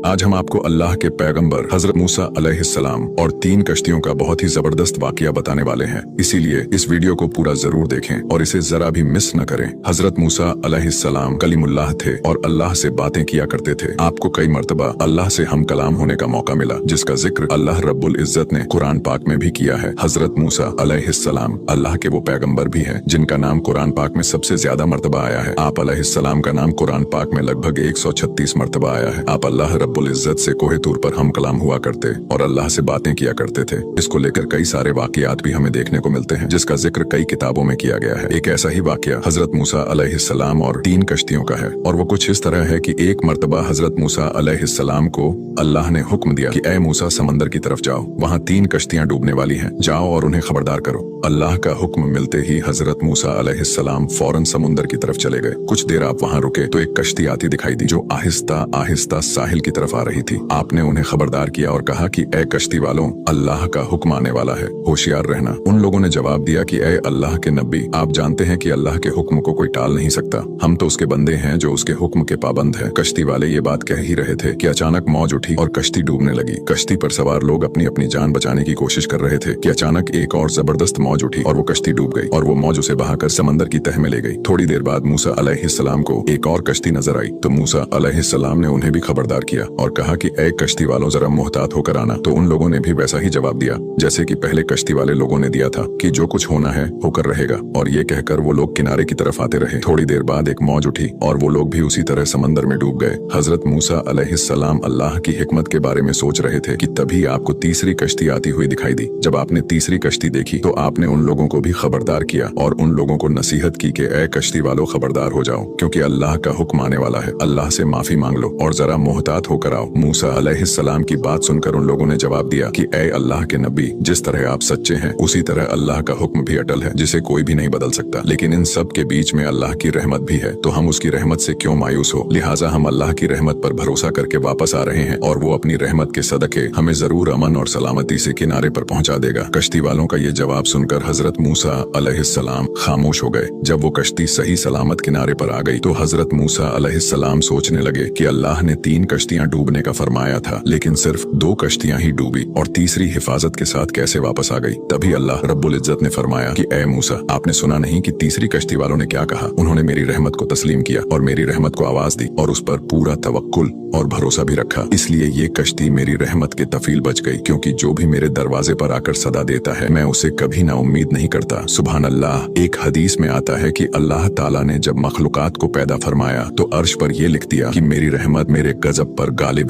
आज हम आपको अल्लाह के पैगंबर हजरत मूसा अलैहिस्सलाम और 3 कश्तियों का बहुत ही जबरदस्त वाकया बताने वाले हैं। इसीलिए इस वीडियो को पूरा जरूर देखें और इसे जरा भी मिस न करें। हजरत मूसा अलैहिस्सलाम कलीमुल्लाह थे और अल्लाह से बातें किया करते थे। आपको कई मर्तबा अल्लाह से हम कलाम होने का मौका मिला, जिसका जिक्र अल्लाह रब्बुल इज्जत ने कुरान पाक में भी किया है। हजरत मूसा अलैहिस्सलाम अल्लाह के वो पैगंबर भी है जिनका नाम कुरान पाक में सबसे ज्यादा मर्तबा आया है। आप अलैहिस्सलाम का नाम कुरान पाक में लगभग 136 मर्तबा आया है। आप अल्लाह रब्बुल इज्जत से कोहे तूर पर हम कलाम हुआ करते और अल्लाह से बातें किया करते थे। इसको लेकर कई सारे वाकयात भी हमें देखने को मिलते हैं, जिसका जिक्र कई किताबों में किया गया है। एक ऐसा ही वाकया हजरत मूसा अलैहिस्सलाम और 3 कश्तियों का है, और वो कुछ इस तरह है कि एक मर्तबा हजरत मूसा अलैहिस्सलाम को अल्लाह ने हुक्म दिया कि ए मूसा समंदर की तरफ जाओ, वहाँ 3 कश्तियां डूबने वाली हैं, जाओ और उन्हें खबरदार करो। अल्लाह का हुक्म मिलते ही हजरत मूसा अलैहिस्सलाम फौरन समुंदर की तरफ चले गए। कुछ देर आप वहाँ रुके तो एक कश्ती आती दिखाई दी, जो आहिस्ता आहिस्ता साहिल की तरफ आ रही थी। आपने उन्हें खबरदार किया और कहा कि ए कश्ती वालों, अल्लाह का हुक्म आने वाला है, होशियार रहना। उन लोगों ने जवाब दिया कि ए अल्लाह के नबी, आप जानते हैं कि अल्लाह के हुक्म को कोई टाल नहीं सकता, हम तो उसके बंदे हैं जो उसके हुक्म के पाबंद हैं। कश्ती वाले ये बात कह ही रहे थे कि अचानक मौज उठी और कश्ती डूबने लगी। कश्ती पर सवार लोग अपनी अपनी जान बचाने की कोशिश कर रहे थे कि अचानक एक और जबरदस्त मौज उठी और वो कश्ती डूब गई और वो मौज उसे बहाकर समंदर की तह में ले गई। थोड़ी देर बाद मूसा अलैहिस्सलाम को एक और कश्ती नजर आई तो मूसा अलैहिस्सलाम ने उन्हें भी खबरदार किया और कहा कि ए कश्ती वालों, जरा मुहतात होकर आना। तो उन लोगों ने भी वैसा ही जवाब दिया जैसे कि पहले कश्ती वाले लोगों ने दिया था कि जो कुछ होना है होकर रहेगा, और ये कहकर वो लोग किनारे की तरफ आते रहे। थोड़ी देर बाद एक मौज उठी और वो लोग भी उसी तरह समंदर में डूब गए। हजरत मूसा अलैहिस्सलाम अल्लाह की हिकमत के बारे में सोच रहे थे कि तभी आपको तीसरी कश्ती आती हुई दिखाई दी। जब आपने तीसरी कश्ती देखी तो आपने उन लोगों को भी खबरदार किया और उन लोगों को नसीहत की कि ए कश्ती वालों, खबरदार हो जाओ, क्योंकि अल्लाह का हुक्म आने वाला है। अल्लाह से माफी मांग लो और जरा मुहतात होकर आओ। मूसा अलैहिस्सलाम की बात सुनकर उन लोगों ने जवाब दिया कि ए अल्लाह के नबी, जिस तरह आप सच्चे हैं उसी तरह अल्लाह का हुक्म भी अटल है, जिसे कोई भी नहीं बदल सकता। लेकिन इन सब के बीच में अल्लाह की रहमत भी है, तो हम उसकी रहमत से क्यों मायूस हो। लिहाजा हम अल्लाह की रहमत पर भरोसा करके वापस आ रहे हैं और वो अपनी रहमत के सदके हमें जरूर अमन और सलामती से किनारे पर पहुंचा देगा। कश्ती वालों का ये जवाब सुनकर हजरत मूसा अलैहिस्सलाम खामोश हो गए। जब वो कश्ती सही सलामत किनारे पर आ गई तो हजरत मूसा अलैहिस्सलाम सोचने लगे कि अल्लाह ने 3 कश्तियां डूबने का फरमाया था, लेकिन सिर्फ 2 कश्तियां ही डूबी और तीसरी हिफाजत के साथ कैसे वापस आ गई। तभी अल्लाह रब्बुल इज्जत ने फरमाया कि ए मूसा, आपने सुना नहीं कि तीसरी कश्ती वालों ने क्या कहा। उन्होंने मेरी रहमत को तस्लीम किया और मेरी रहमत को आवाज दी और उस पर पूरा तवक्कुल और भरोसा भी रखा, इसलिए ये कश्ती मेरी रहमत के तफील बच गई, क्योंकि जो भी मेरे दरवाजे पर आकर सदा देता है मैं उसे कभी ना उम्मीद नहीं करता। सुभान अल्लाह। एक हदीस में आता है कि अल्लाह ताला ने जब मखलूकात को पैदा फरमाया तो अर्श पर यह लिख दिया कि मेरी रहमत मेरे गजब पर गालिब है।